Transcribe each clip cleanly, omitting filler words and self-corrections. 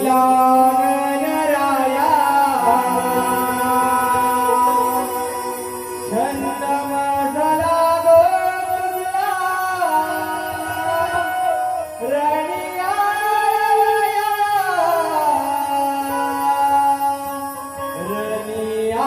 गजाननराया छंद मजला गोला रडिया रनिया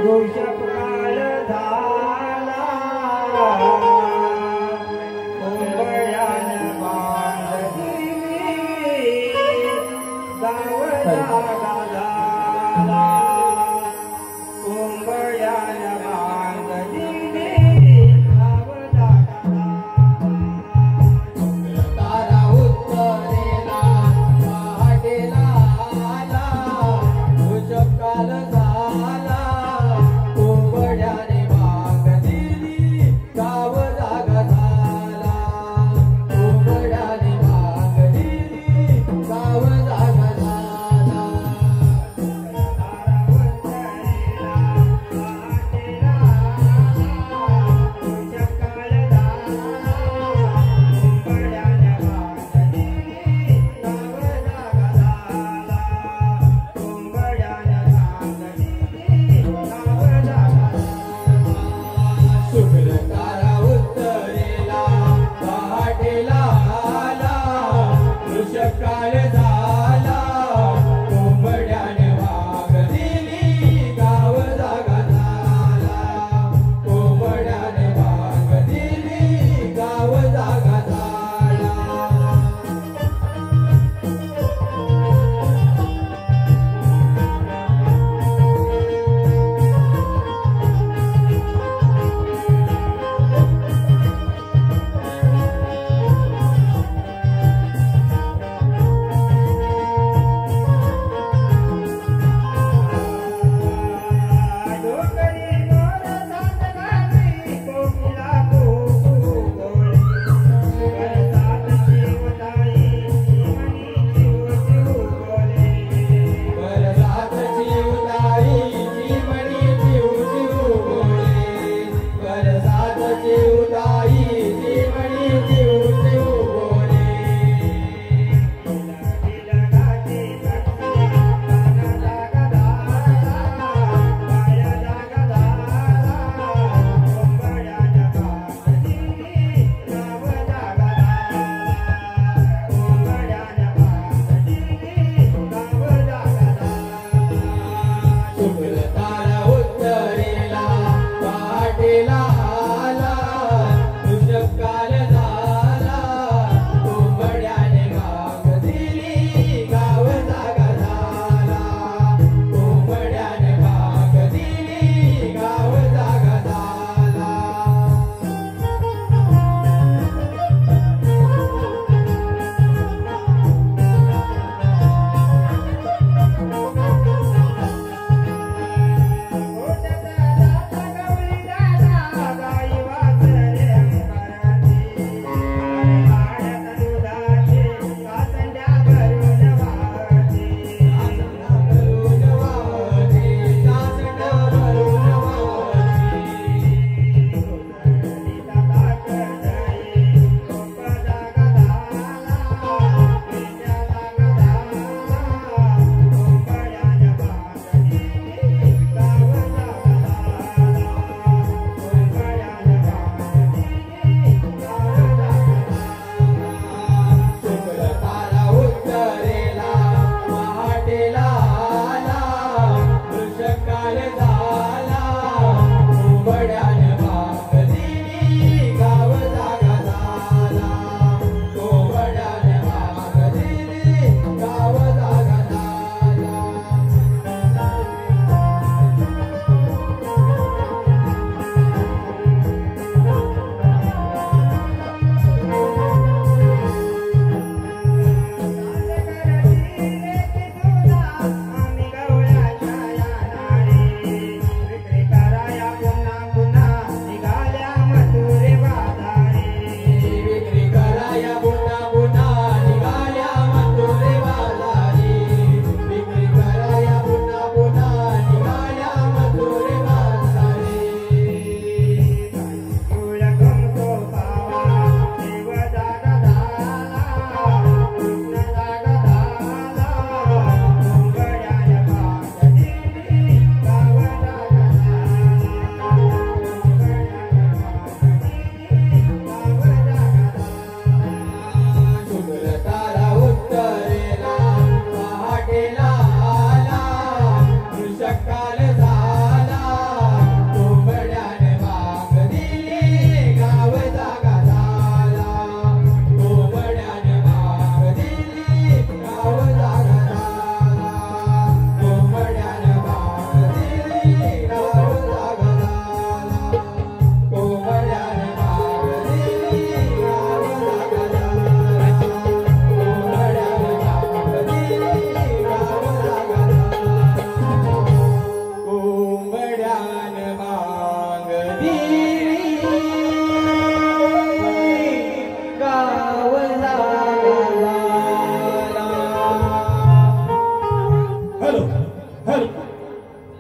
वृषभकाळ झाला कुंभयान बांधली गावला झाला कुंभयान बांधली गावला तारा उत्तरेला पहाटेला आला वृषभकाळ झाला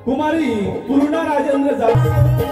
कुमारी पूर्णा राजेंद्र जाधव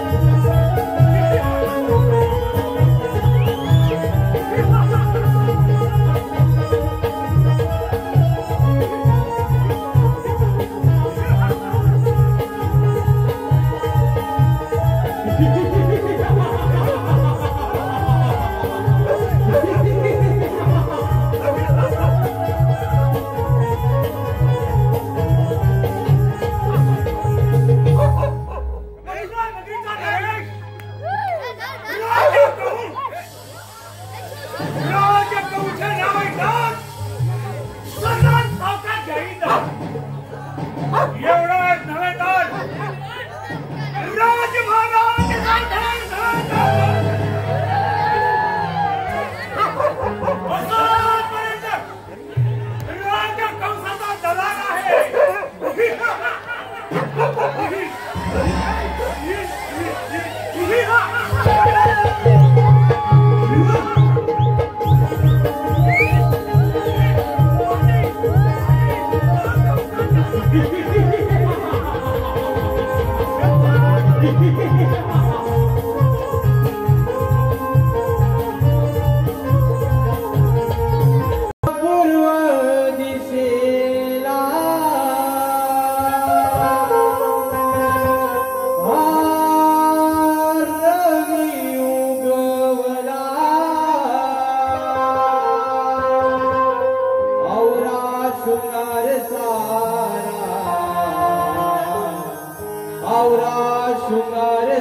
शृंगार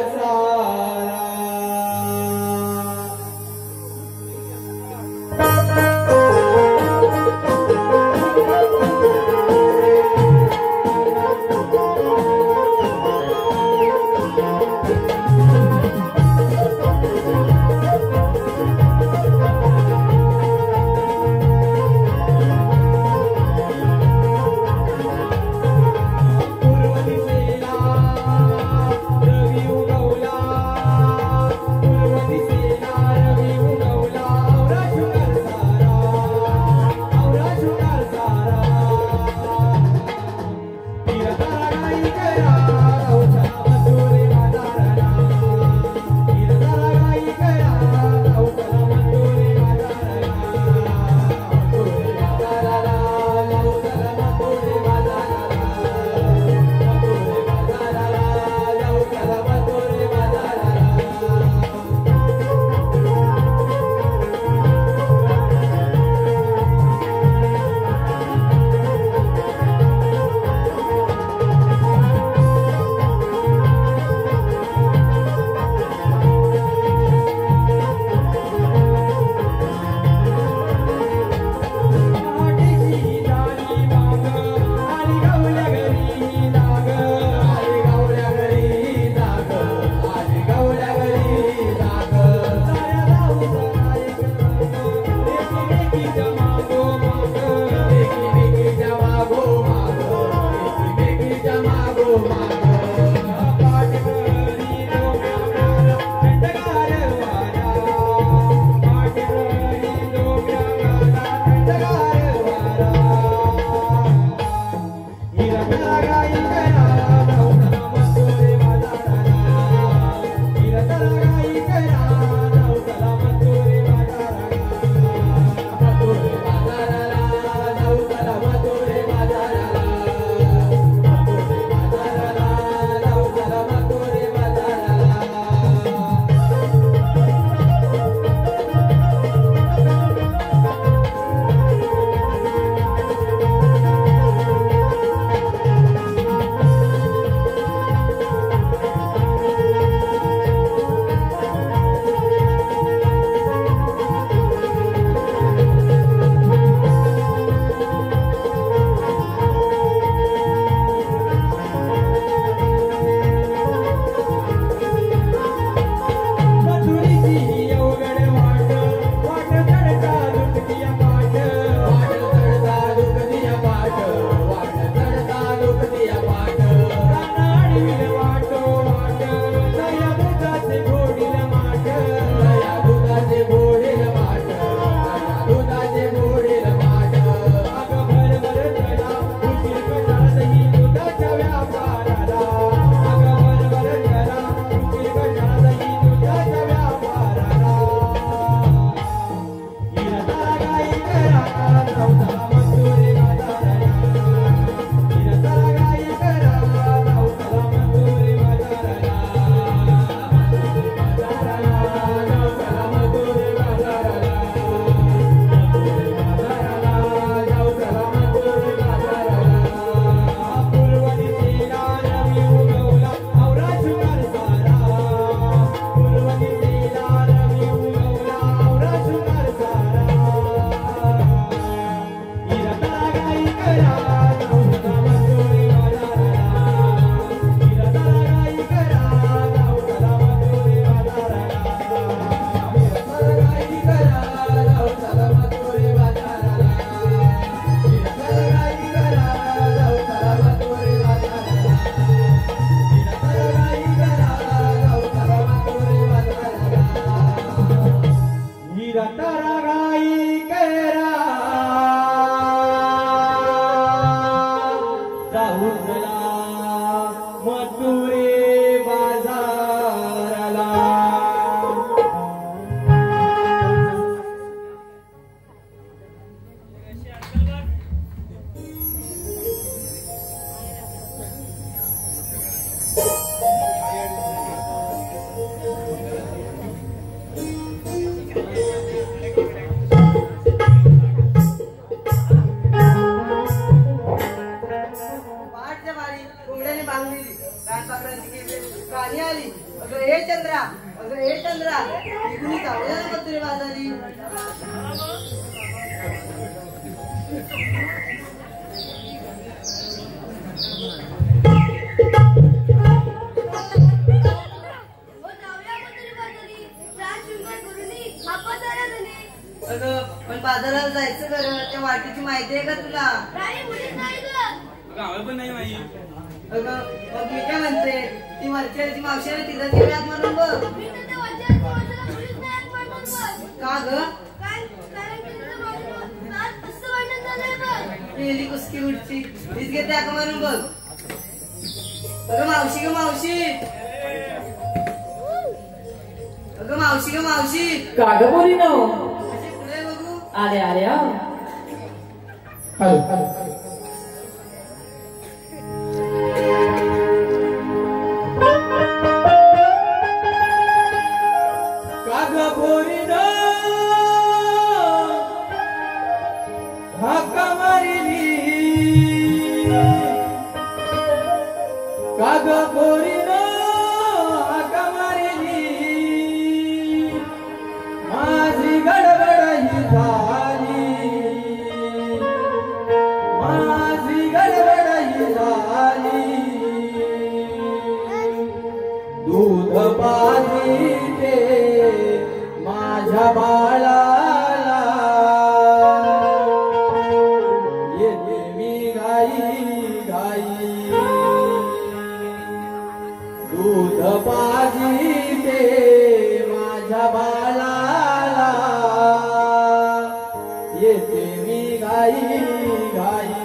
अगं हे चंद्रा, अगं हे चंद्रा, इकडून जाऊया ना मथुरे बाजारी. अगं पण बाजाराला जायचं खरं, त्या वाटेची माहिती आहे का तुला? पण नाही माहिती. अगं मग मी काय म्हणते, ती वरच्याची मावशी आहे तिला घेऊयात म्हणून बघ. का ग? पहिली कुस्की उडची हीच घेते का म्हणून बघ. अगं मावशी ग मावशी, अगं मावशी ग मावशी. का ग बोली न पुढे बघू. आले आले दूध पाजीते माझ्या बाळाला येते मी गाई गाई. दूध पाजीते माझ्या बाळाला येते मी गाई गाई.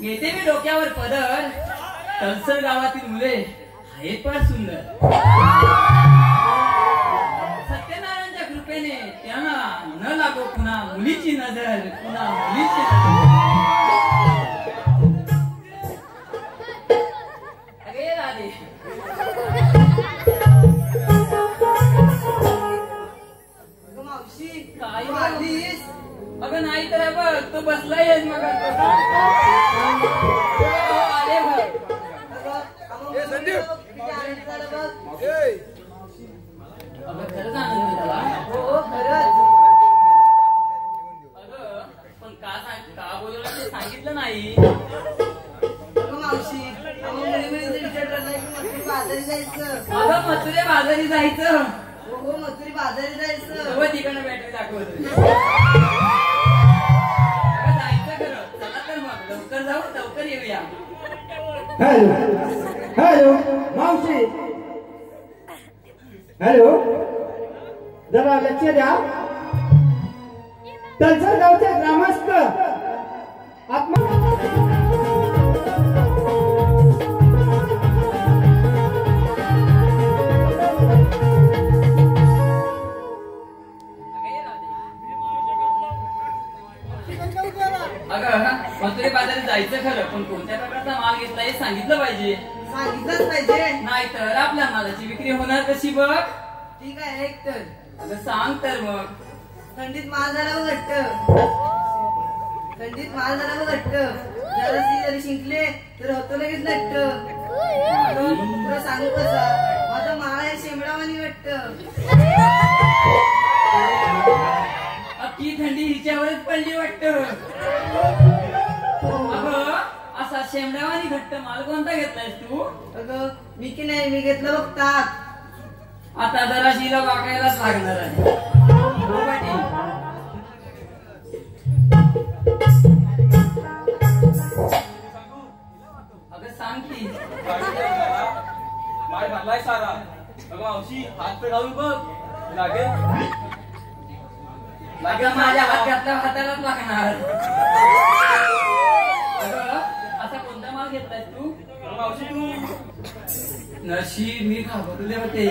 येते मी डोक्यावर पदर. तलसर गावातील मुले आहेत फार सुंदर. सत्यनारायणच्या कृपेने त्यांना न नको पुन्हा मुलीची नजर, पुन्हा मुलीची नजर. अगे राधे, अगं मावशी काय तू आलीस? अगं नाही तर बघ तो बसलाय मग आले बघ. अगं किती आनंद झाला बघ. अगं खरंच आनंद झाला. हो खरंच. अगं पण का बोलवलं ते सांगितलं नाही. अगं मावशी आम्हाला मुली विचार ठरलाय की मथुरी बाजारी जायचं. अगं मथुरे बाजारी जायचं. हो मथुरी बाजारी जायचं. तेव्हा तिकडनं बॅटरी दाखवत होती. अगं जायचं खरं. चला तर मग लवकर जाऊ, लवकर येऊया. हॅलो हॅलो मावशी, हॅलो, जरा लक्ष द्या. तलसर गावचे ग्रामस्थ अगं मथुरे बाजारी जायचं खरं, पण कोणत्या प्रकारचा माल घेतला हे सांगितलं पाहिजे. सांगितलंच पाहिजे. नाहीतर आपल्या मालाची विक्री होणार कशी बघ. ठीक आहे एक तर अगं सांग तर मग. थंडीत माल झाला बघ घट्ट. थंडीत माल झाला बघ घट्ट. जरी शिंकले तर होतो लगेच लट्ट. अगं तुला सांगू कसा माझा माळ आहे शेंबडावानी वाटत. अख्खी थंडी हिच्यावरच पडली वाटतं. अगं असा शेंबड्यावानी घट्ट माल कोणता घेतलायस तू. अगं मी की नाही मी घेतलं बघ ताक. आता जरा शिला वाकायलाच लागणार आहे. हो पाटील. अगं सांग की. माय घालाय सारा. अगं मावशी हात पे घालून बघ लागेल. अगं माझ्या हात घातल्या हातालाच लागणार. अगं असा कोणता माल घेतलायस तू. अगं मावशी तू नशीब मी घाबरले होते.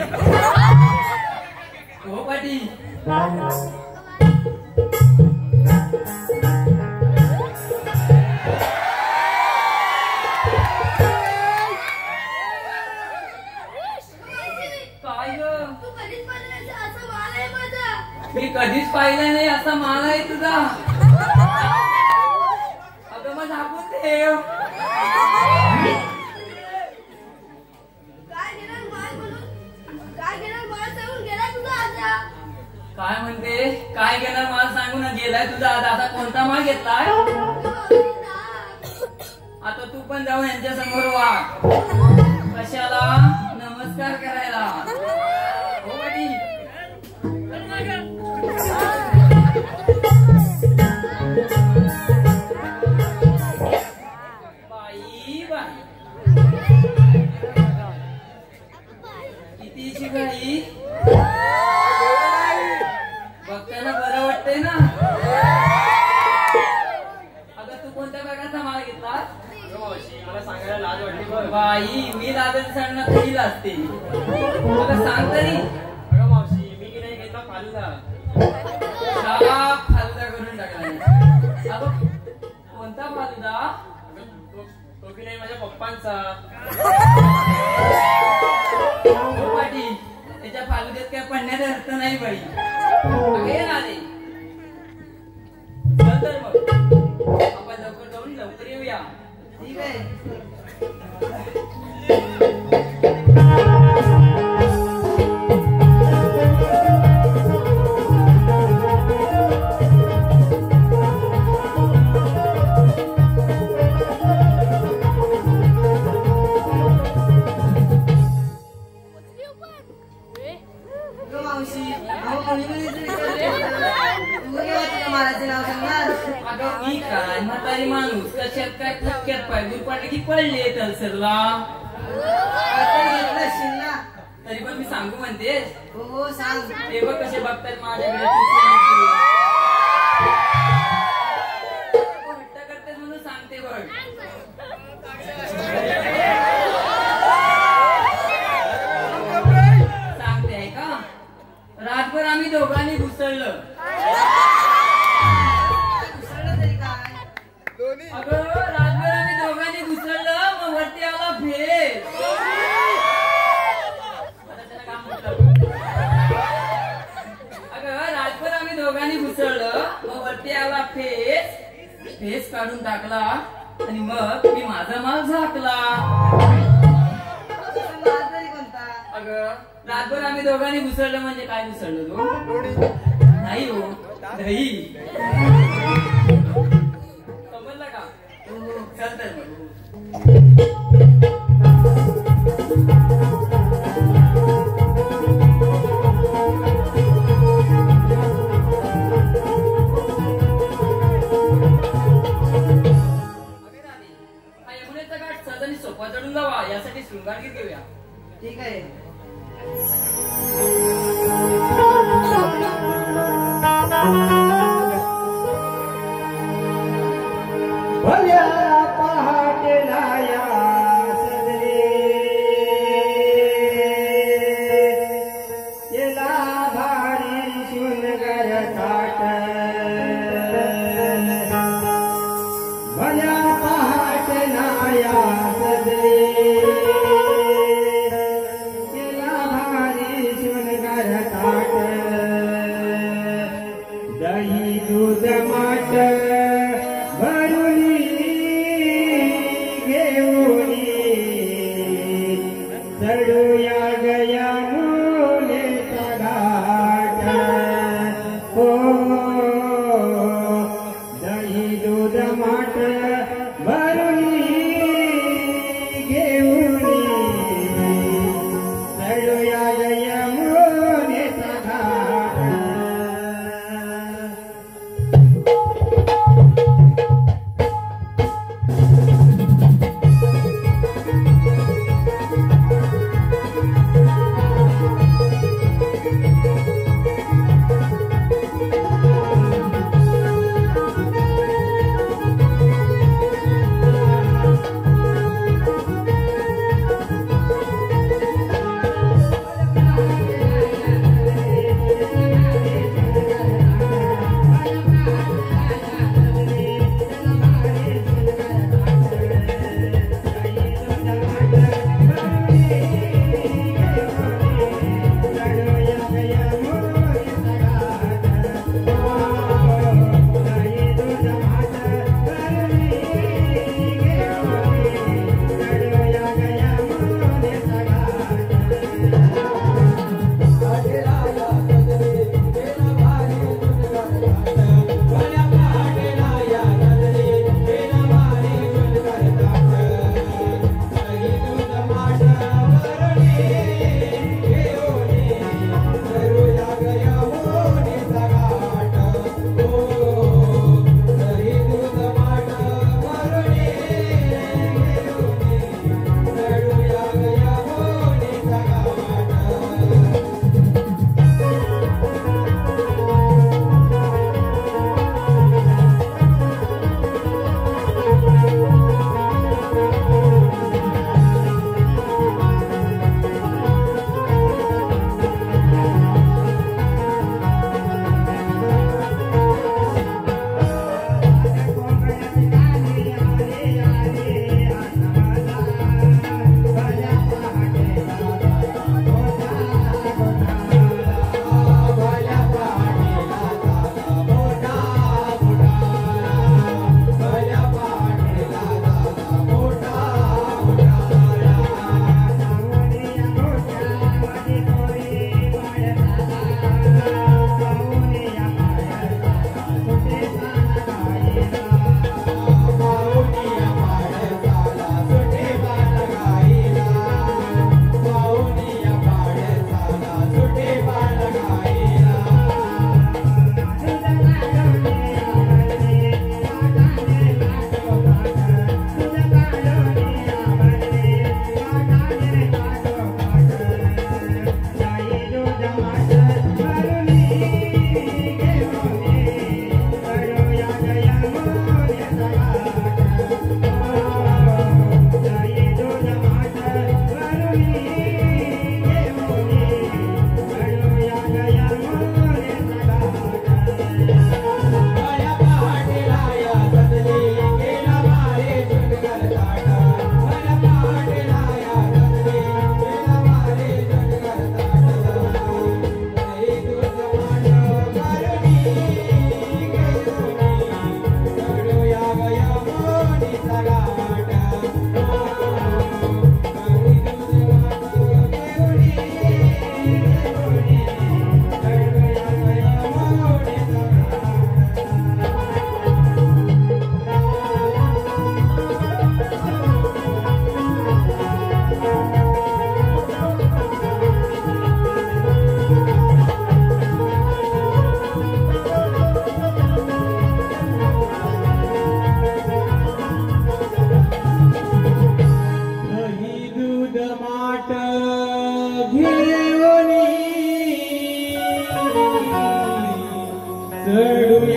हो पाटील. काय ग, मी कधीच पाहिलं नाही असा माल आहे तुझा. अगं मग झाकून ठेव. काय म्हणते, काय घेणार माल सांगून गेलाय तुझा. आता कोणता माल घेतलाय. आता तू पण जाऊन यांच्या समोर वाग. कशाला नमस्कार करायला. हो पाटील. बाई बाई कितीची बाई. बघताना बरं वाटतंय ना. अगं तू कोणत्या प्रकारचा माल घेतला. मला सांगायला लाज वाटली बघ. बाई मी लाजत सांगणार तरी लाजते. अगं सांग तरी. अगं मावशी मी की नाही घेतला फालुदा. फालुदा करून टाकला. अगं कोणता फालुदा. तो की नाही माझ्या पप्पांचा. हो पाटील त्याच्या फालुद्यात काय पडण्याचा अर्थ नाही बाई. अगे राधे चल तर मग आपण लवकर जाऊन लवकर येऊया. ठीक आहे. मावशी मालाचे नाव सांगणार. अगं मी काय म्हातारी माणूस कशात काय फटक्यात पाय दूर पडले की पडले तलसरला. तरी पण मी सांगू म्हणतेस. हो सांग. ते बघ कसे बघतात माझ्याकडे. हट्ट करतेस म्हणून सांगते बघ. सांगते आहे का. रातभर आम्ही दोघांनी घुसळलं. दोघांनी घुसळलं मग वरती आला फेस फेस काढून टाकला आणि मग मी माझा माल झाकला. माल तरी कोणता? अगं रातभर आम्ही दोघांनी घुसळलं म्हणजे काय घुसळलं तू? नाही हो दही. समजलं का? चल तर सोपा चढून जावा यासाठी शृंगारगीत घेऊया. ठीक आहे. भल्या पहाटेला या सदरे केला भारी शृंगार थाट. भल्या पहाटेला या सदरे केला भारी शृंगार थाट. दही दूध माट भरुनी घेऊनी चढूया गया मुलेचा घाट. हो दही दूध माट भरुनी घेऊनी चढूया गया मुलेचा घाट.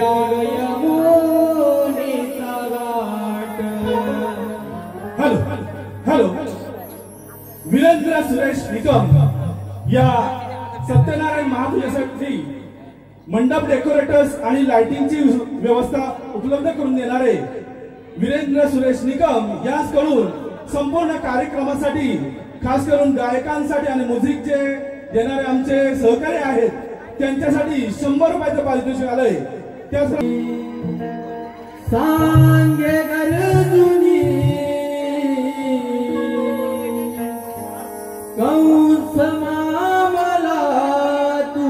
फिरूया यमुनेचा घाट. हॅलो हॅलो, वीरेंद्र सुरेश निकम या सत्यनारायण महापूजेसाठी मंडप डेकोरेटर्स आणि लाइटिंगची व्यवस्था उपलब्ध करून देणारे वीरेंद्र सुरेश निकम याचकडून संपूर्ण कार्यक्रमासाठी खास करून गायकांसाठी आणि म्युझिक जे देणारे आमचे सहकारी आहेत त्यांच्यासाठी 100 रुपयाचं पारितोषिक आलंय. त्यासाठी सांगे गरजुनी कंस मामला तू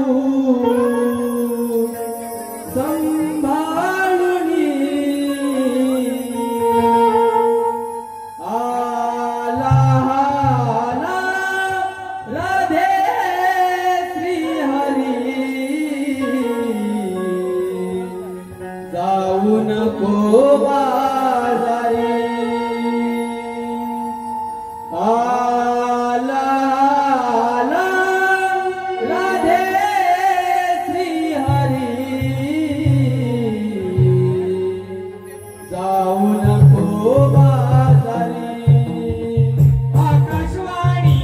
संभाळुनी आला हाला राधे श्री हरी जाऊ नको बाजारी आला आला राधे श्री हरी जाऊ नको बाजारी. आकाशवाणी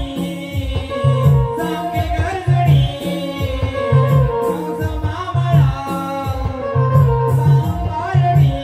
सांगे गरजणी कंस मामला सांभाळणी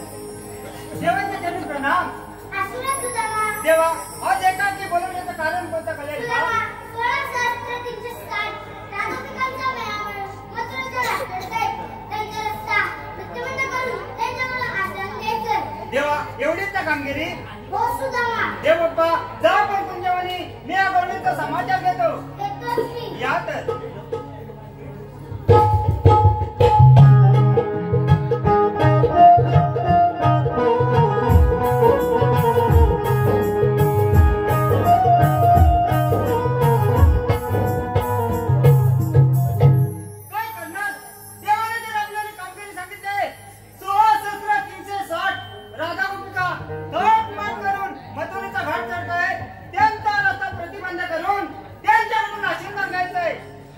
देवाच्या चरणी प्रणाम. देवा आज एकांकी बोलवण्याचं कारण कोणतं कळेल का? देवा एवढीच ना कामगिरी? देव बाप्पा जा पण कुंजवणी मी या गवळीचा समाचार घेतो. या तर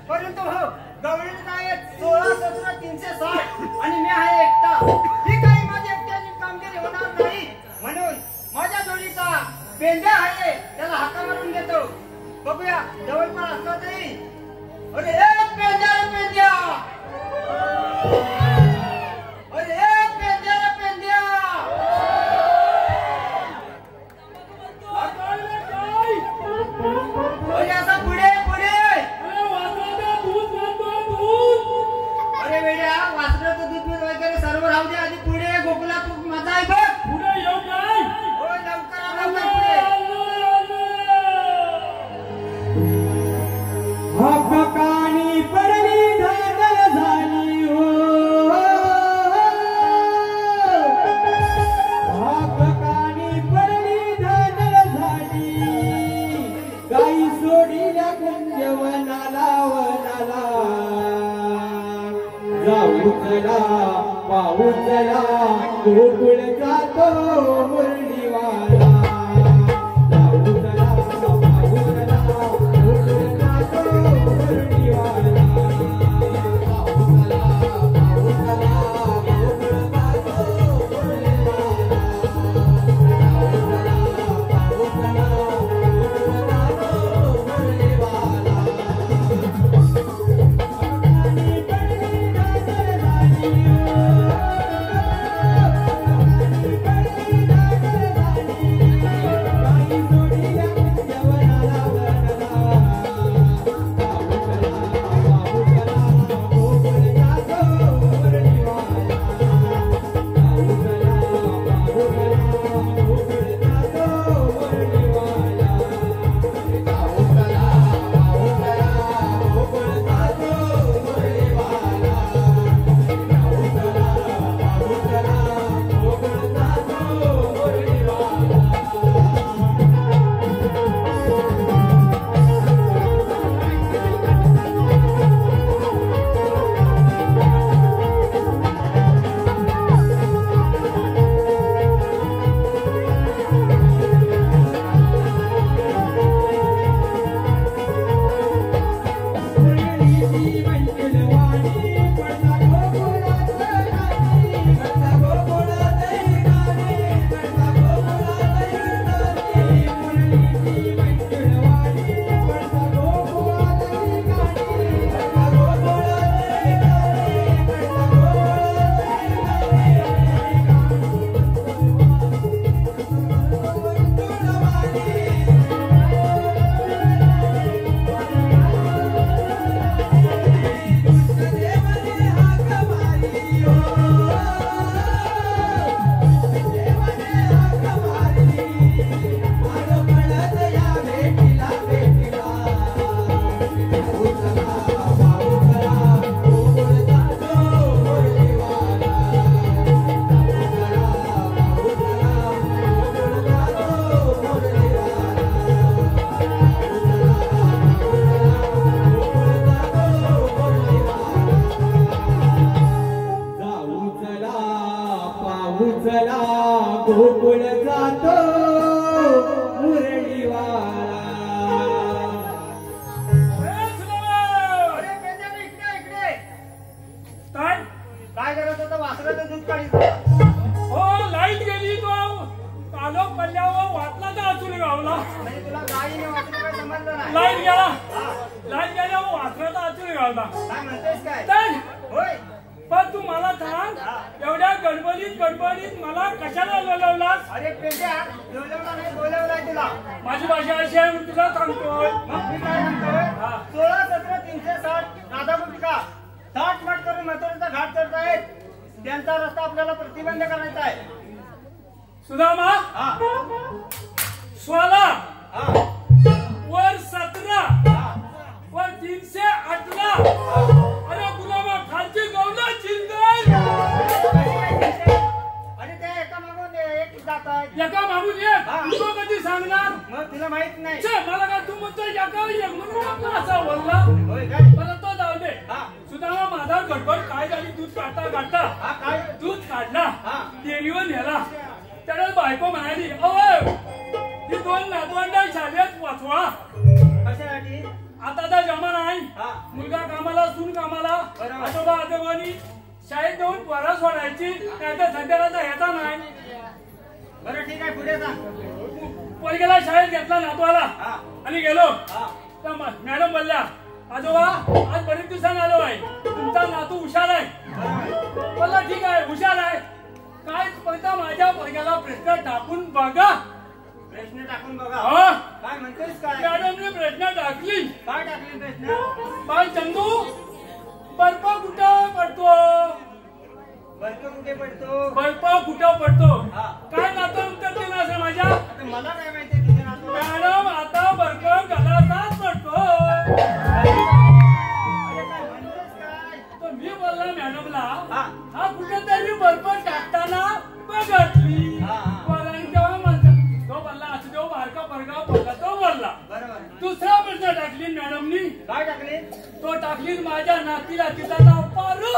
परंतु हो गवळीत काय 16 17 360 आणि मी आहे एकटा. ही काही माझी एकट्याची कामगिरी होणार नाही. म्हणून माझ्या जोडीचा पेंड्या आहे त्याला हाका मारून घेतो. बघूया जवळपास असला तरी. अरे एक पेंड्या रे पेंड्या. अरे एक पेंड्या रे पेंड्या. अरे असा पुढे पुढे. अरे वेड्या वासराचं दूध दूध वगैरे सर्व राहू दे. आधी पुढे गोकुला तू माझा आहे बघ. पुढे येऊ काय? हो लवकर पुढे. हपकानी पडली धांदल झाली हो. हपकानी पडली धांदल झाली. गाई सोडील्या कुंजवनाला वनाला. जाऊ चला पाहू चला गोकुळ जातो मुरलीवाला. जाऊ चला पाहू चला गोकुळ जातो मुरलीवाला. जाऊ चला पाहू चला गोकुळ जातो मुरलीवाला. जाऊ चला पाहू चला गोकुळ जातो मुरलीवाला. चला गोकुळ जातो मुरलीवाला. अरे पेंड्याने इकडे इकडे. काय करत होता? वासराचं दूध काढीत होता. हो लाईट गेली तो कालो पल्ल्यावर वाटला तर अचून गावला. म्हणजे तुला गाईने वासरू काय समजलं नाही? लाईट गेला हा. लाईट गेल्यावर वासराचा अचून गावला. काय म्हणतेस काय? तर होय पण गडबडीत मला कशाला बोलवलास? अरे पेंड्या बोलवला नाही बोलवलाय तुला. माझी भाषा अशी आहे म्हणून तुला सांगतोय. मग मी काय म्हणतोय 16-17-360 राधागोपिका थाटमाट करून मथुरेचा घाट चढतायत. त्यांचा रस्ता आपल्याला प्रतिबंध करायचा आहे. सुदामा हा 16 हा वर 17 हा वर 318. अरे गुलामा खालची गवला चिंगल. आणि ते एका मागून एक जात आहेत. एका मागून एक. हा. तू कधी सांगणार? मग तुला माहित नाही. छे, मला काय तू म्हणतो एका एक म्हणून आपला असा बोलला. होय काय? मला तो जाऊ दे. हा सुदामा माझा गडबड काय झाली? दूध काढता हा काय? दूध काढला. हा. डेअरीवर नेला. त्याला बायको म्हणाली अहो ती 2 नातवंडा शाळेत वाचवा. कशासाठी? आता जमाना आहे. हा. मुलगा कामाला सून कामाला. बरोबर. आजोबा आजोबांनी शाळेत जाऊन पोरं सोडायची. नाहीतर संध्याकाळचा ह्याचा नाही. बरं ठीक आहे पुढे सांग. पोरग्याला शाळेत घेतला नातवाला हा आणि गेलो. हा तर मॅडम बोलल्या आजोबा आज बरेच दिवसांनी आलो आहे. तुमचा नातू हुशार आहे. बरोबर. बोलला ठीक आहे हुशार आहे. काय फक्त माझ्या पोरग्याला प्रश्न टाकून बघा. प्रश्न टाकून बघा. हा काय म्हणतोस काय? मॅडमने प्रश्न टाकली. काय टाकले प्रश्न? बाय चंदू बर्फ कुठं पडतो? बर्फ कुठे पडतो? बर्फ कुठं पडतो? हा. काय नातं उत्तर दिलं असं माझ्या? आता मला काय माहिती तुझे नातू? मॅडम आता बर्फ गलासात पडतो. अरे काय म्हणतोस काय? तर मी बोलला मॅडमला हा. हा कुठेतरी बर्फ टाकताना बघितली. हा, हा. कारण तेव्हा म्हणतात तो बोलला असं देव बारका परगा बोलला तो बोलला. बरोबर. दुसरा प्रश्न टाकली मॅडमनी. काय टाकले? तो टाकली माझ्या नातीला तिचं नाव पारू.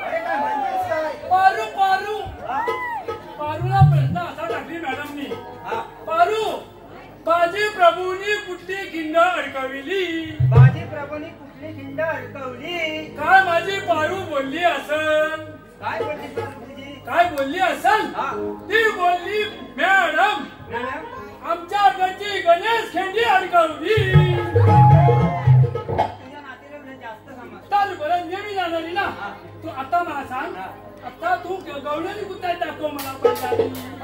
अरे काय म्हणतोस काय? पारू पारू हा पारूला प्रश्न असा टाकली मॅडमनी. हा पारू बाजी प्रभूंनी कुठली खिंड अडकविली? बाजी प्रभूंनी कुठली खिंड अडकवली? काय माझी पारू बोलली असल? काय बोलली तुझी? काय बोलली असल? हा ती बोलली मॅडम मॅडम आमच्या घरची गणेश खेंडी अडकवली. तुझ्या नातीला म्हणजे जास्त समज. तर बरं नेहमी जाणारी ना. हा. तू आता मला सांग हा. आता तू गवळणी कुठे दाखव मला पहिला.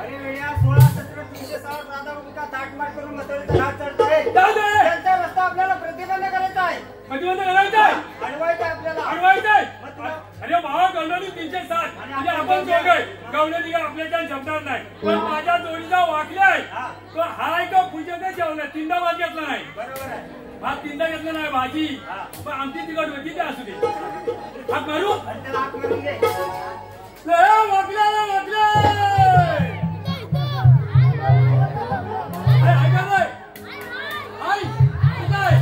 अरे वेळ्या 16-17-360 राधागोपिका थाटमाट करून मथुरेचा घाट चढतायत. जाऊ दे. त्यांचा रस्ता आपल्याला प्रतिबंध करायचा आहे. प्रतिबंध करायचंय. अडवायचं आपल्याला. अडवायचंय. मग तुला- अरे भावा गवळणी 360 म्हणजे आपण दोघे गवळणी का आपल्याच्या जमणार नाही. पण माझ्या जोडीचा वाकले आहे. हा. तो हाय का पूजेचा जेवला 3दा भात घेतला नाही. बरोबर आहे. भात 3दा घेतला नाही भाजी. हा. पण आमची तिकड होती ते असू दे. हात मारू. आणि त्याला हात मारून घे. वाकला ऐका रे. आई कुठं आहे?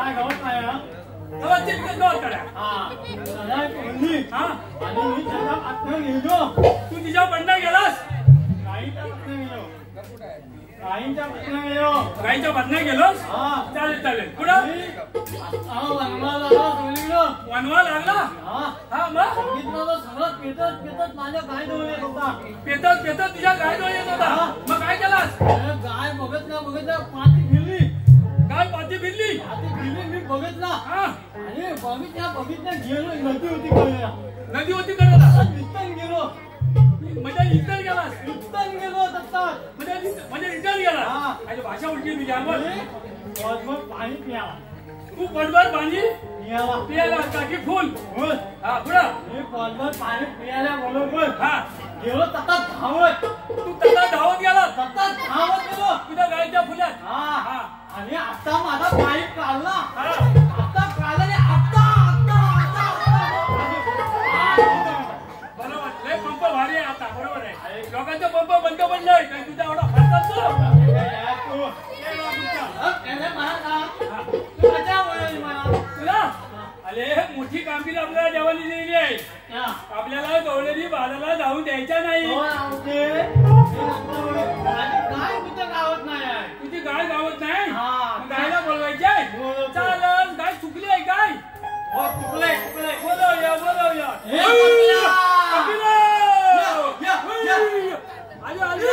काय गावात नाही हा? गावात चिटकन गावात काढा. हा. दादा एक म्हणली. हा आणि मी त्याच्या आत्म्या गेलो. तू तिच्या बंडा गेलास. गाईच्या आत्म्या गेलो. गाईच्या आत्म्या गेलो. गाईच्या बदना गेलोस. हा. चालेल चालेल. पुढं आता वनवाला आला सगळीकडं. वनवा लागला. हा. हा मग बघितलं तर सगळं पेटत पेटत माझ्या गाय जवळ येत होता. पेतत पेतत तुझ्या गायजवळ येत होता. मग काय केलास. अरे गाय बघत ना पाठी फिरली. गाय पाठी फिरली. पाठी फिरली मी बघितला. हा आणि बघितल्या गेलो. नदी होती कळल्या. नदी होती करायला. रिटर्न गेलो. म्हणजे रिटर्न गेलास. रिटर्न गेलो दत्ता. म्हणजे रिटर्न गेला. हा. आणि भाषा उलटी तुझी अंगावर. पॉटभर पाणी प्याला. तू पटभर पाणी पियाला. पियाला टाकी फुल. होय. हा पुढं मी पॉटभर पाणी पियाल्या बरोबर हा गेलो तसा धावत. तू त्याला धावत गेला. तसा धावत गेलो. तुझ्या गायच्या फुल्यात. हा. हा आणि आता माझा पाईप काढला. हा आता काढला. आता बरोबर. लय पंप भारी आहे आता. बरोबर आहे. लोकांचा पंप बंद पडलाय. काही तुझा एवढा फारतात तुला. अरे मोठी कामगिरी आपल्याला देवानी दिलेली आहे. आपल्याला गवळणी बाजाराला जाऊन द्यायच्या नाही. तुझी गाय गावत नाही. मग गायला बोलवायचे. चालच गाय चुकली आहे काय. बोलवूया बोलवूया. आली आली.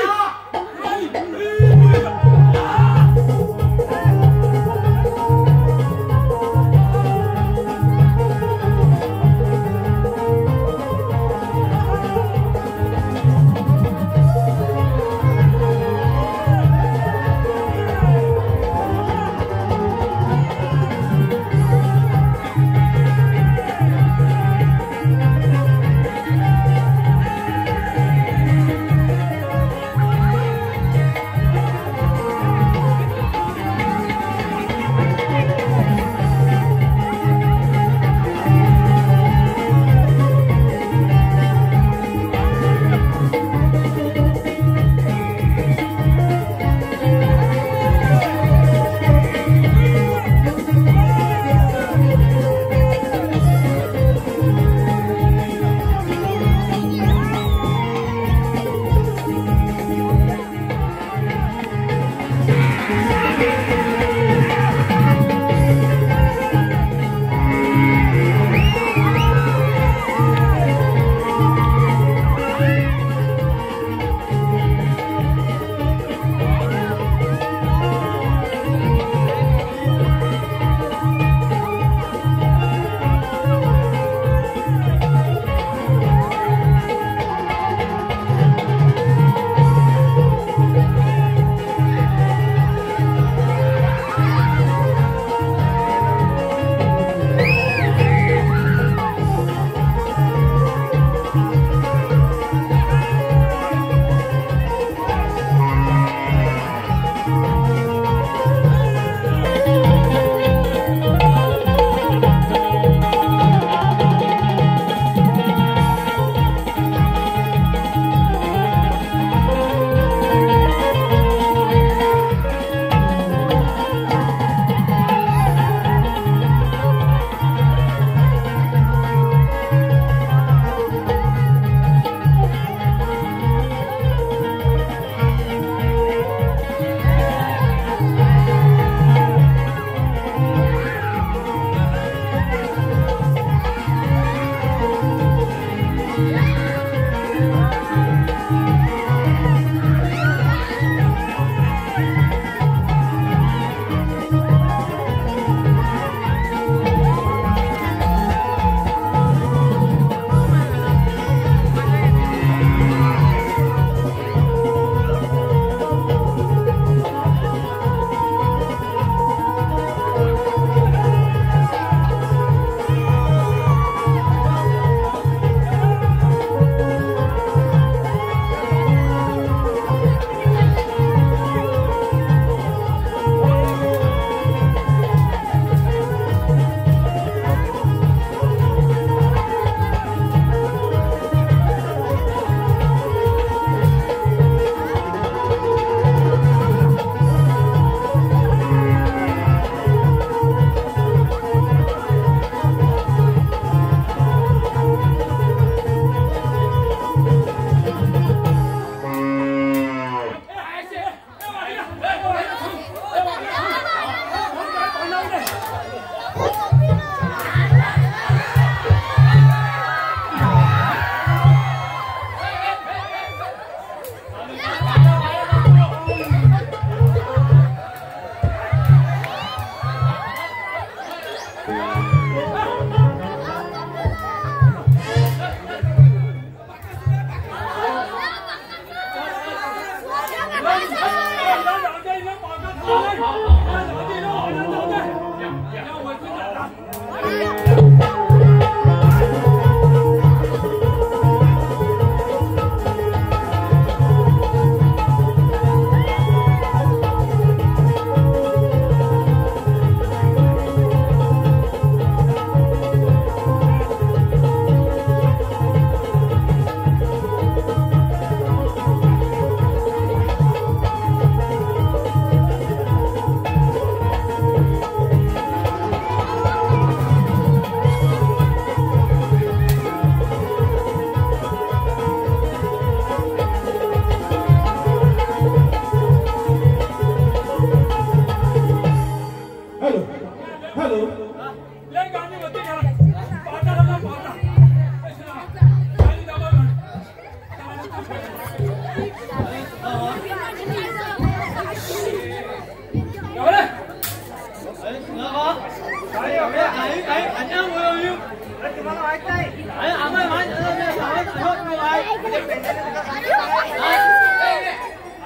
पेंड्याने तुला सांगितलं आहे?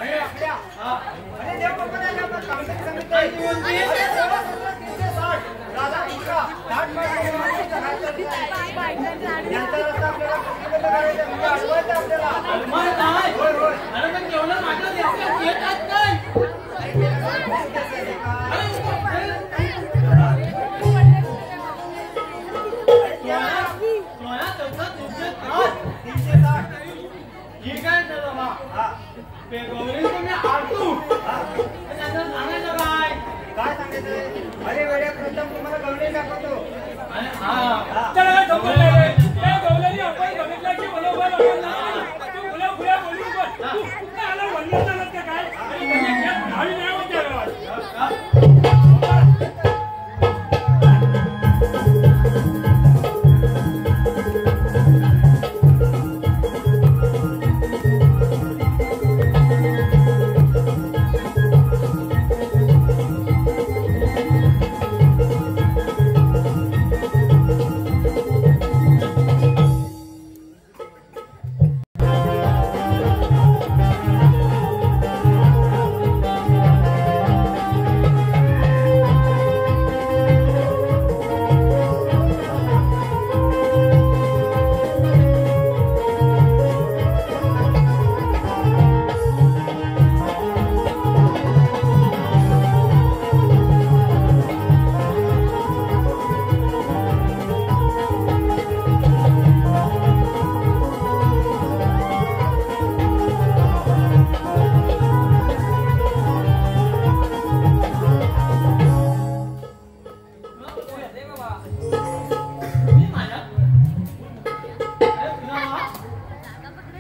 अरे आपल्या अरे देव बाप्पाला आपण कामगिरी समिती आहे. अरे 16-17-360 राजा इंद्रा दाट मारून यांचा रस्ता आपल्याला प्रतिबंध करायचा आहे. म्हणजे अडवायचं आहे आपल्याला. होय होय अरे पण जेवढं मागं येतात काय काय सांगायचं? अरे वेड्या प्रथम तुम्हाला गवळी दाखवतो. त्याला काय धमक नाही. त्या गवल्याने आपण बघितलं की बरोबर तू फुल्या फुल्या बोलू नको. तू कुठं आला वल्लर झालात का काय? आणि म्हणजे भावी नाही होत त्या गावात.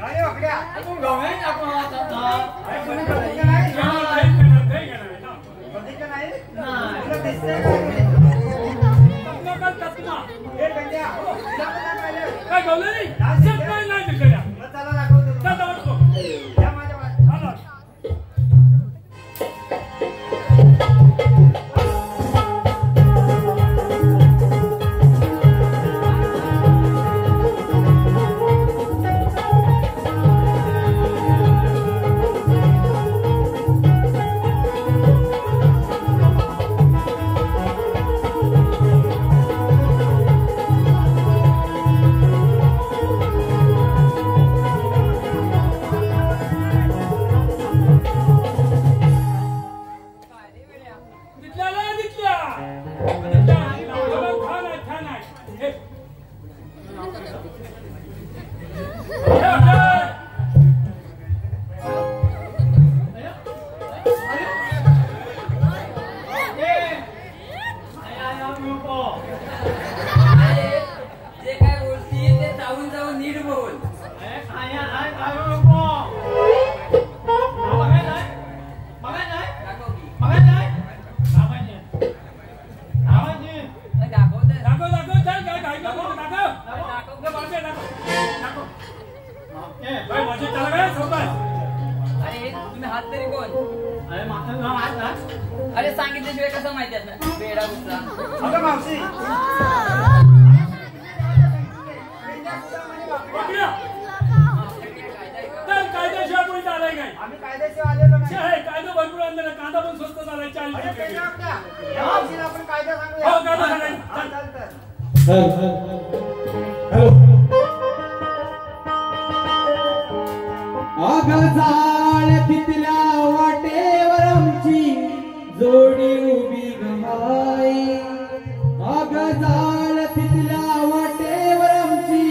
काय वाकड्या? तू गवळी दाखवत होता. अरे कोणी बघितलं नाही? बघितलं नाही? तुला दिसतंय का? हे पेंड्या, तुला पण नाही पाहिलं? काय गवलं नाही? सगळं नाही दिसलं या. मग चला दाखवतो. चल जाऊ नको. या माझ्या मागे. आला. अरे सांगितल्याशिवाय कसं माहिती असणार बेडा कुठला अगं मावशी कायद्याशिवाय कोणी चालाय काय आम्ही कायद्याशिवाय आलेलो नाही. कायदा भरपूर आणलेला कांदा पण स्वस्त झालाय 40 अरे रुपये. पेंड्या वाकड्या, या मावशीला आपण कायदा सांगूया. हो, कायदा सांगायचं. हा, चालतं. आग जाळ तिथल्या वाटेवर आमची जोडी उभी गहाई. आग जाळ तिथल्या वाटेवर आमची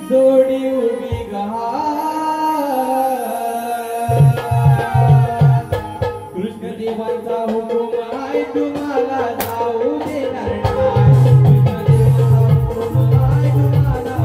जोडी उभी गहाई. कृष्णदेवाचा हुकुम आहे तुम्हाला जाऊ देणार नाही. कृष्णदेवाचा हुकुम आहे तुम्हाला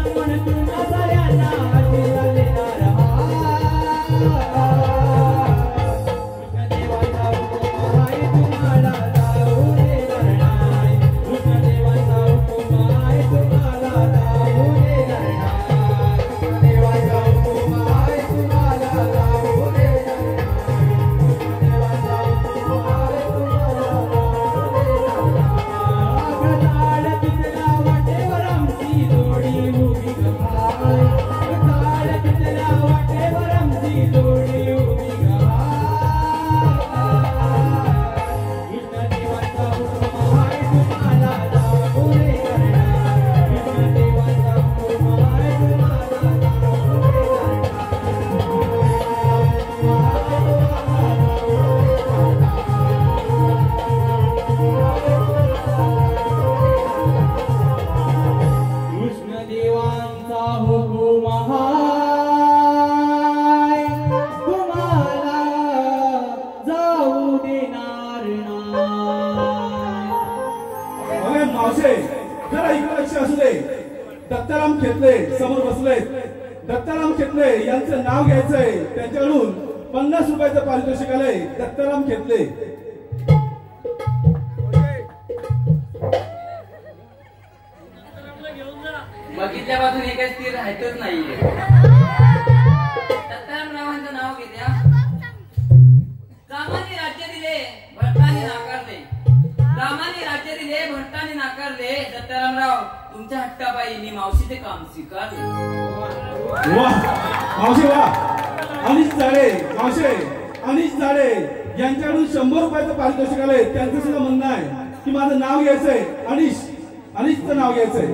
म्हणून तुम्हा साऱ्यांना आशीर्वाद देणार कृष्णदेवाचा हुकूम आहे तुम्हाला जाऊ देणार नाही कृष्णदेवाचा हुकूम आहे तुम्हाला जाऊ देणार नाही कृष्णदेवाचा हुकूम आहे तुम्हाला जाऊ देणार नाही कृष्णदेवाचा हुकूम आहे तुम्हाला जाऊ देणार नाही तिथला वाटेवर आमची जोडी उभी गहाय तिथला वाटेवर आमची जोडी उभी कृष्णदेवाचा हुकूम आहे तुम्हाला जाऊ देणार नाही कृष्णदेवाचा हुकूम आहे तुम्हाला कृष्णदेवांचा हुकूम हाय तुम्हाला जाऊ देणार नाही अरे मावशे जरा इकडे लक्ष असू दे दत्ताराम खेतले समोर बसले दत्ताराम खेतले यांचं नाव घ्यायचंय त्यांच्याकडून 50 रुपयाचं पारितोषिक आलंय दत्ताराम खेतले बघितल्यापासून हे काही स्थिर राहतच नाहीये दत्तारामरावांचं नाव घेत्या रामाने राज्य दिले भरताने नाकारले रामाने राज्य दिले भरताने नाकारले दत्तारामराव तुमच्या हट्टापायी मी मावशीचे काम स्वीकारले वाह मावशे वाह अनिश झाडे मावशे अनिश झाडे यांच्याकडून 100 रुपयाचं पारितोषिक आलंय त्यांचं सुद्धा म्हणणं आहे की माझं नाव घ्यायचंय अनिशचं नाव घ्यायचंय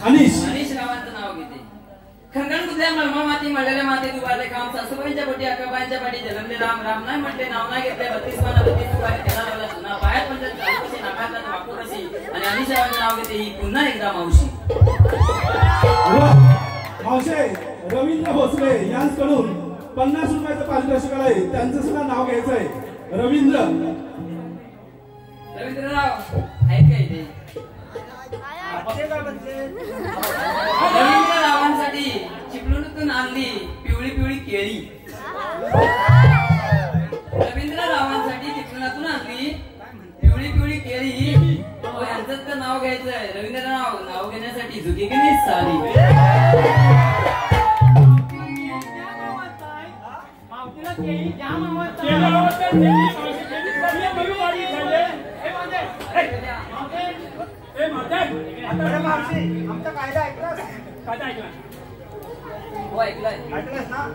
अनिश रावांचं नाव घेते खणखण कुठल्या मळमळ माती मळलेल्या माती दुबारले काम सासूबाईंच्या पोटी अक्काबाईंच्या पाठी जन्मले राम राम नाही म्हणते नाव नाही घेतले 32 पाना 32 दुबारी त्याला लावला जुना पायात म्हणजे चालूशी नाकारला वाकू कशी आणि अनिश रावांचं नाव घेते ही पुन्हा एकदा मावशी मावशे रवींद्र भोसले यांच्याकडून 50 रुपयाचं पारितोषिक आलंय त्यांचं सुद्धा नाव घ्यायचंय रवींद्रराव आहेत का इथे रवींद्ररावांसाठी चिपळूणतून आणली पिवळी पिवळी केळी रवींद्ररावांसाठी चिपळूणातून आणली पिवळी पिवळी केळी यांचंच तर नाव घ्यायचंय रवींद्रराव नाव घेण्यासाठी झुकी की नाही साली आमचा कायदा ऐकलास हो ऐकलंय ऐकलास ना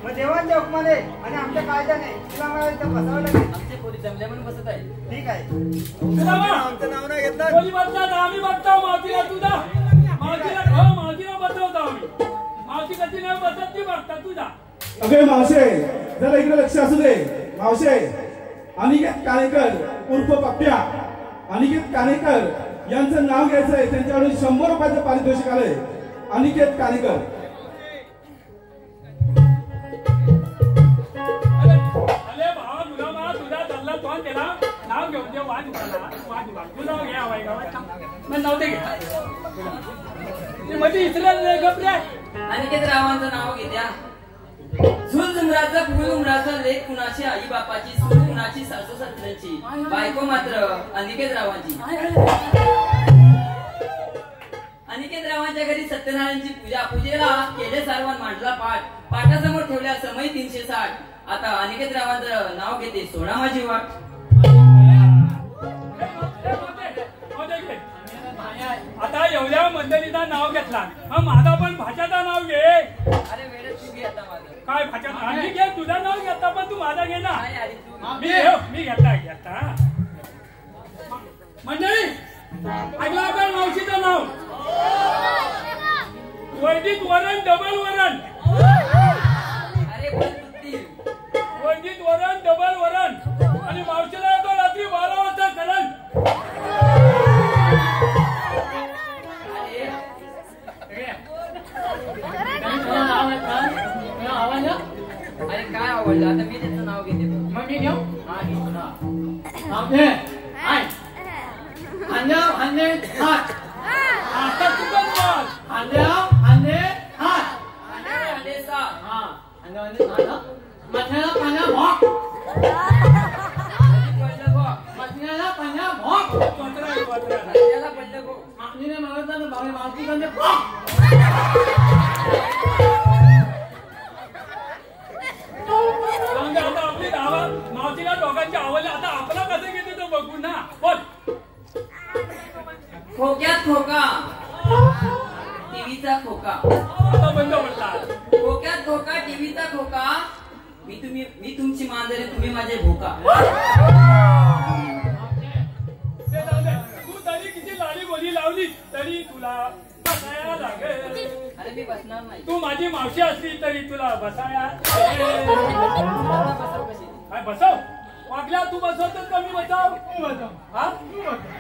मग देवांच्या हुकमाने आणि आमच्या कायद्याने तुला मला इथं बसावं लागेल आमचे पोरी जमल्या म्हणून बसत आहे ठीक आहे आमचं नाव नाही घेतलं कोणी बसतात आम्ही बघतो मावतीला तुझा मावतीला बसवतो आम्ही मावती कशी नाही बसत ती बघता तुझा अगे मावशे जरा इकडे लक्ष असू दे मावशे अनिकेत काणेकर उर्फ पप्प्या अनिकेत काणेकर यांचं नाव घ्यायचंय त्यांच्याकडून 100 रुपयाचं पारितोषिक आलंय अनिकेत काणेकर अरे भावा तुझा मा तुझा चालला तो त्याला नाव घेऊन दे वाद तुझं नाव घ्या वाईट नाव दे मध्ये इस्रायल गपऱ्या अनिकेत रावांचं नाव घेत्या झुल झुमराचं फुल उमराचं लेख कुणाची आई बापाची सून कुणाची सासू सासऱ्याची बायको मात्र अनिकेत रावांची अनिकेत रावांच्या घरी सत्यनारायणची पूजेला केले सारवान मांडला पाटासमोर ठेवल्या समय 360 आता अनिकेत रावांचं नाव घेते सोडा माझी वाट आता एवढ्या मंडळीचं नाव घेतला मग माझा पण भाच्याचं नाव घे अरे वेळेत तू घे आता माझं काय भाच्या मी घे तुझं नाव घेता पण तू माझा घे ना नाही आली तू मी घेता मंडळी ऐकलं आपण मावशीचं नाव वैदिक वरण डबल वरण अरे पण बुद्धी वैदिक वरण डबल वरण आणि मावशीला येतो रात्री 12 वाजता करण अरे काय आवडलं आता मी त्याचं नाव घेते मग मी घेऊ हा घेतो ना नाव घे हाय हांजा हांजे हात मथळ्याला पाण्या भोक पडलं गो मथळ्याला पाण्या भोक त्याला पडलं गो मागणीने मागताना भावे मागती कंदे भोक आता आपली धावा मावशीला दोघांची आवडली आता आपला कसं घेते तो बघू ना बोल खोक्यात खोका टीव्हीचा खोका आता बंद पडला खोक्यात खोका टीव्हीचा खोका मी तुमची मांजरे तुम्ही माझे भोका ते जाऊ दे. तू तरी किती लाडी बोली लावली तरी तुला बसाया लागेल अरे मी बसणार नाही तू माझी मावशी असली तरी तुला बसाया बसव कशी काय बसव वागल्या तू बसवतोस का मी बसव हा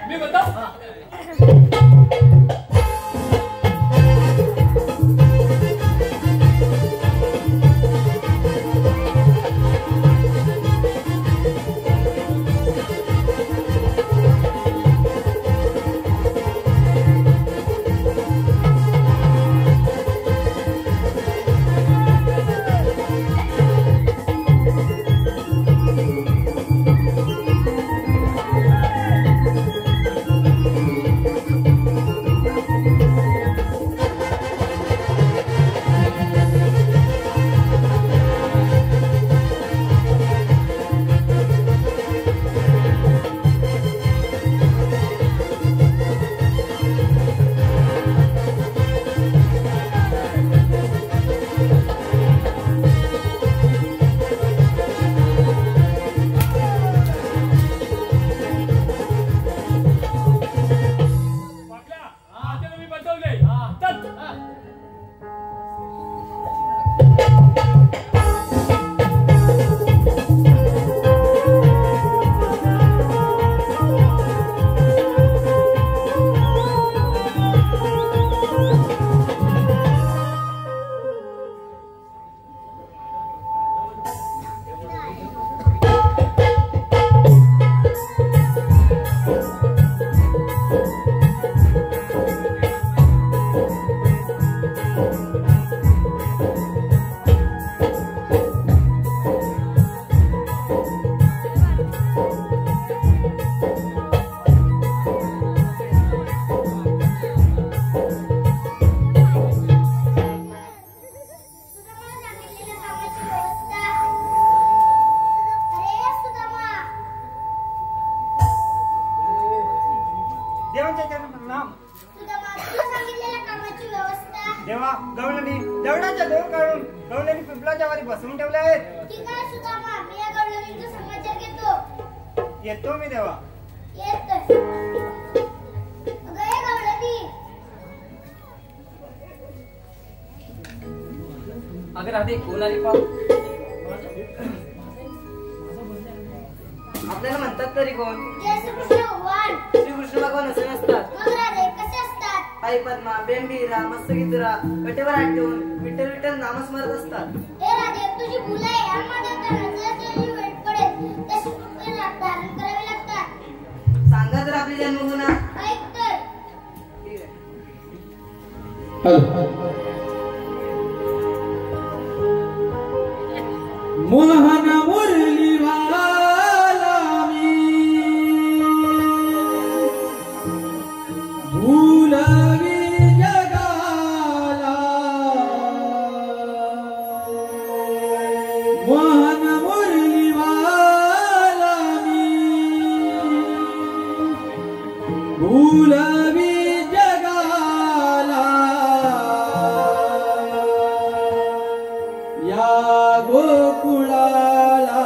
मी बसव देवा गवळणी दगडाच्या दोन काढून गवळणी पिंपळाच्या वारी बसवून ठेवले आहेत. ठीक आहे सुदामा, मी या गवळणीचा समाचार घेतो. येतो मी देवा. येतोय. अगं हे गवळणी. अगं राधे कोण आली पाहू आपल्याला म्हणतात तरी कोण? जय श्रीकृष्ण भगवान. श्रीकृष्ण भगवान असे नसतात. मग राधे कसे असतात? आई पद्मा बेंबीरा मस्तगीतुरा कटेवर हात ठेवून विठ्ठल विठ्ठल नामस्मरत असतात. हे राधे तुझी भूल आहे. या माझ्या तळाची वेळ पडेल तशी कृपया धारण करावी लागतात. सांगा तर आपली जन्मभूमी ऐक तर. ठीक आहे. मोहन मुरली वाला मी भूलवी जगाला मोहन मुरली वाला मी भूलवी जगाला या गोकुळाला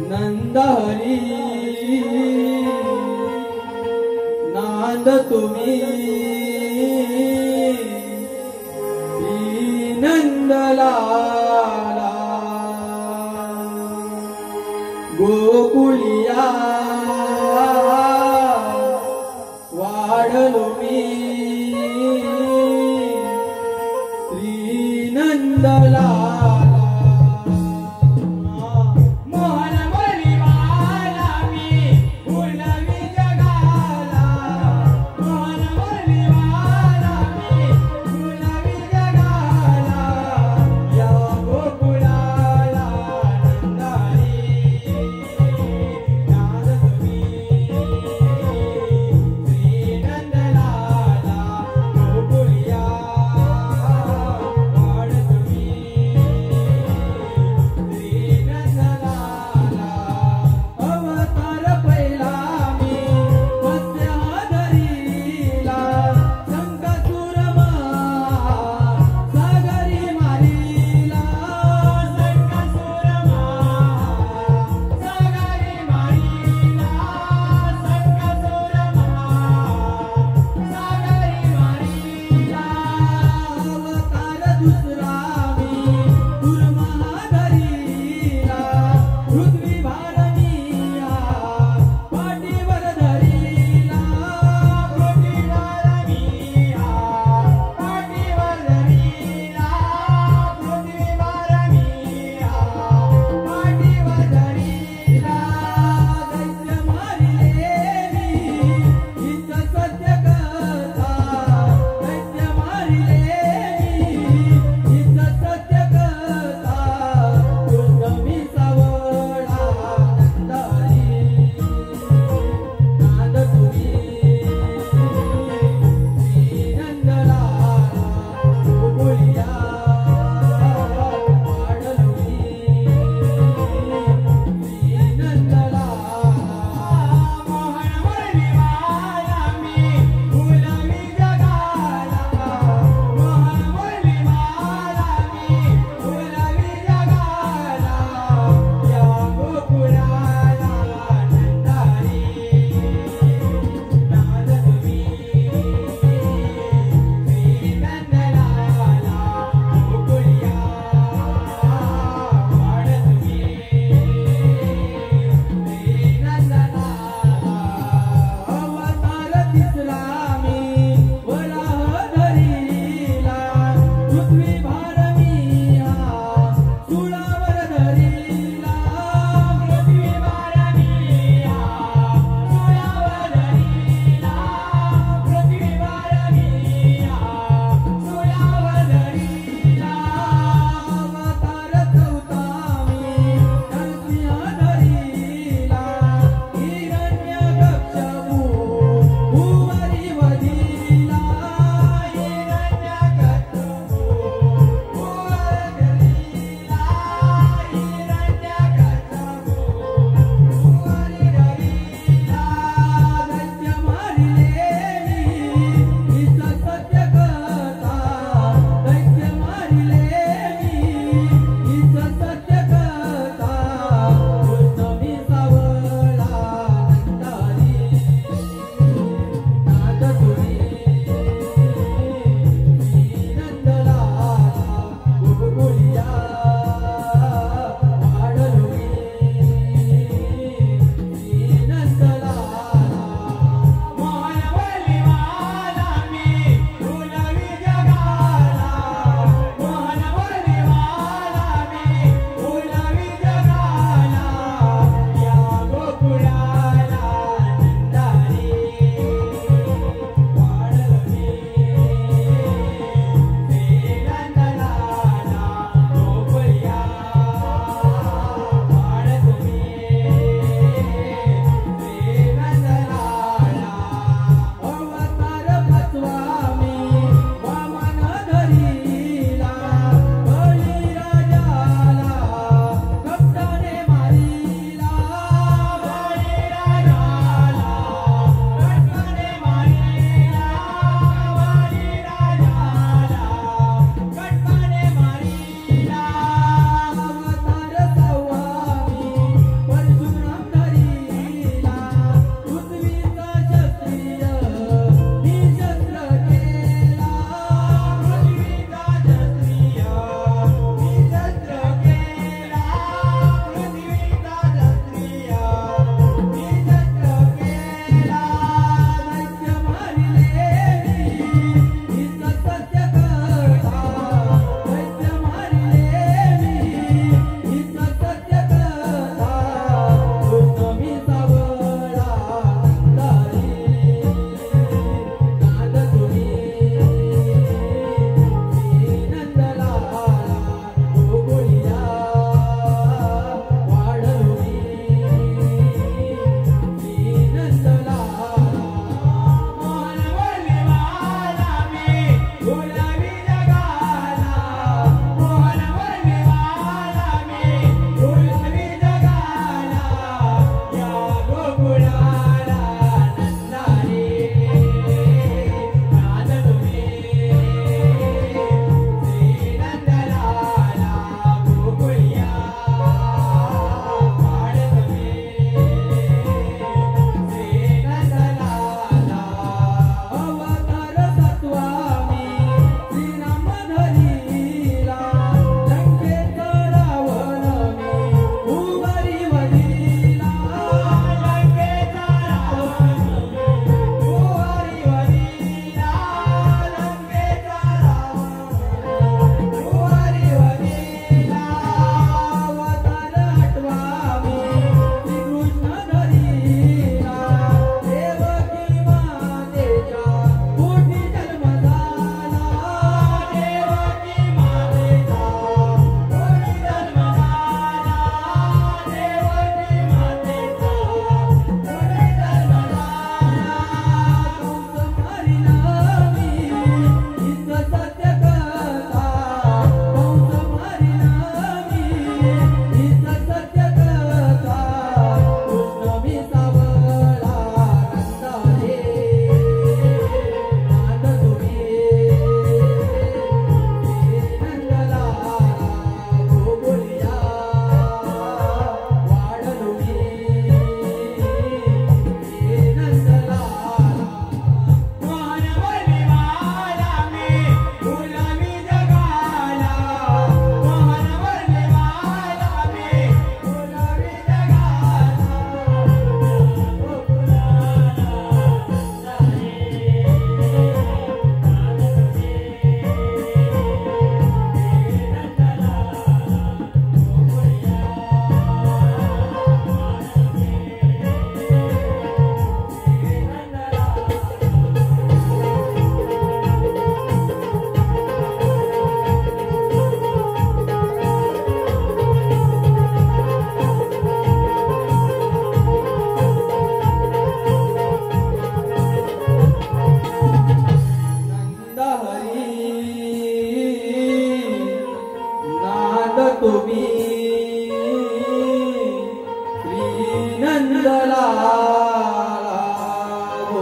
नंदहरी नांद तुम्ही नंदलाला गोकुळिया वाढलो मी नंदलाला मोहन मुरलीवाला मी भूलवी जगाला मोहन मुरलीवाला मी भूलवी जगाला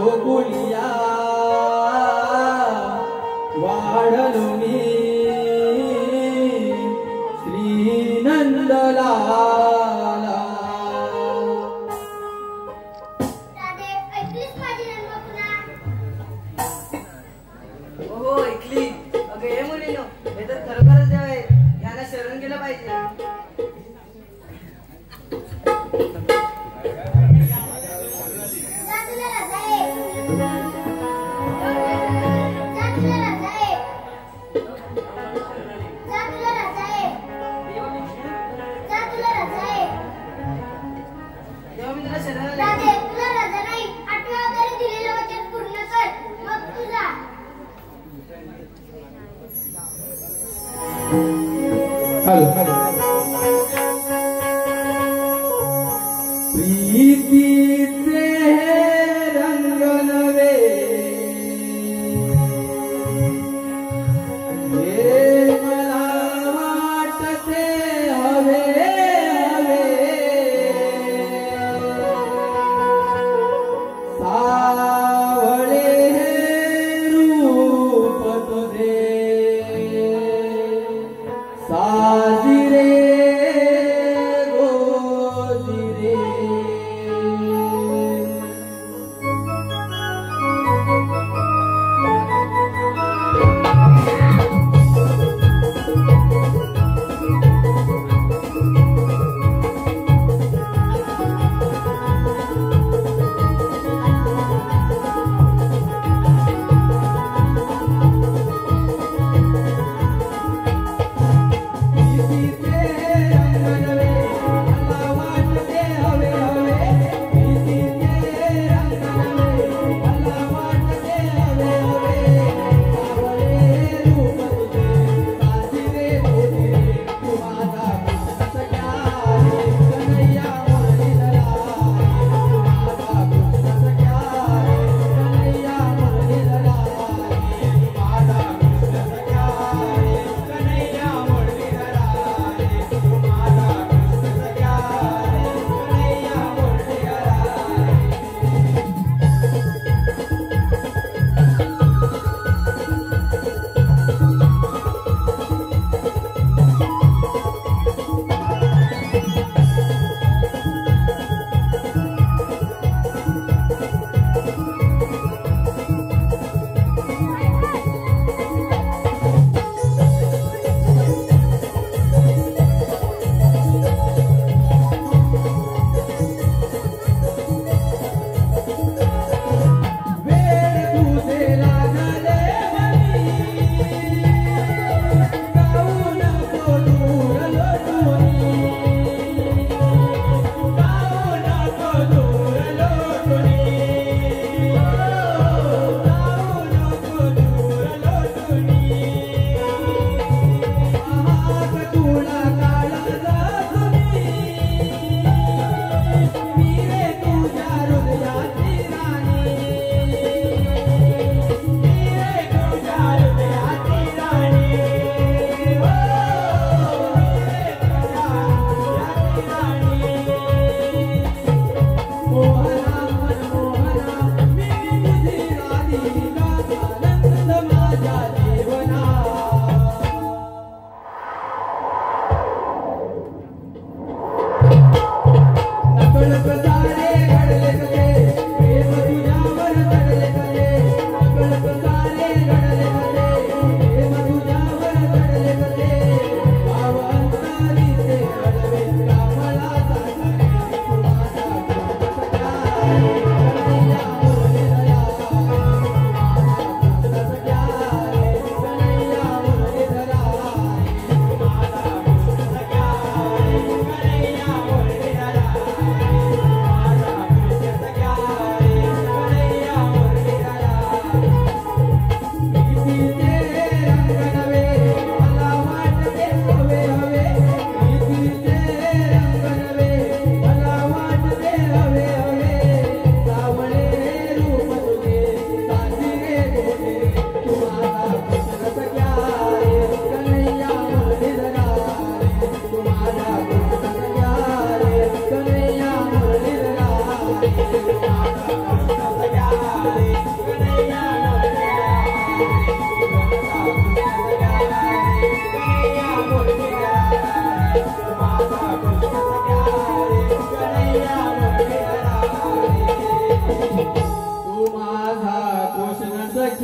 गोकुलिया वाढलो मी श्री नंदलाला. राधे ऐकलीस माझी जन्मपुरा? हो ऐकली. अगं हे मुलीनो, हे तर खरोखरच देव आहे. याला शरण केलं पाहिजे. जा तुला राजा आहे. जा तुला राजा आहे. जा तुला राजा आहे. जा तुला राजा आहे. तेव्हा मी तुला शरण आले. राधे तुला राजा नाही. 8व्या अवतारी दिलेलं वचन पूर्ण कर, मग तुझा. हॅलो प्रीतीचे रंग नवे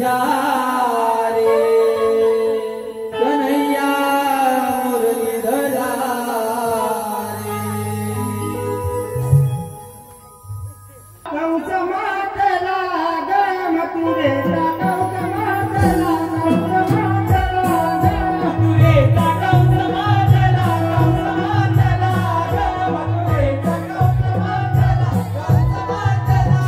मुरलीधरा रे कन्हैया मुरलीधरा कंस मातला ग मथुरेचा कंस मातला कंस मातला ग मथुरेचा कंस मातला कंस मातला ग मथुरेचा कंस मातला कंस मातला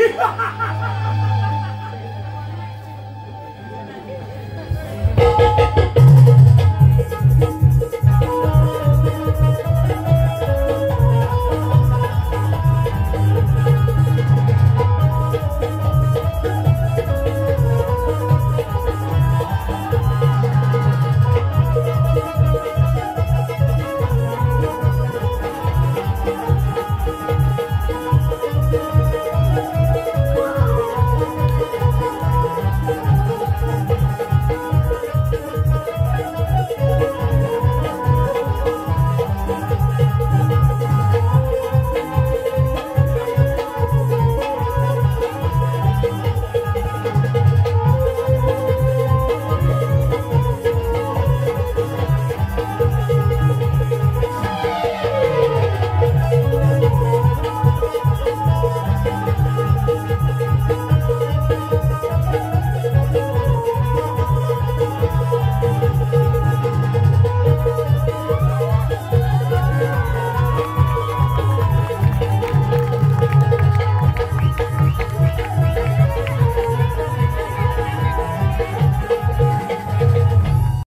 की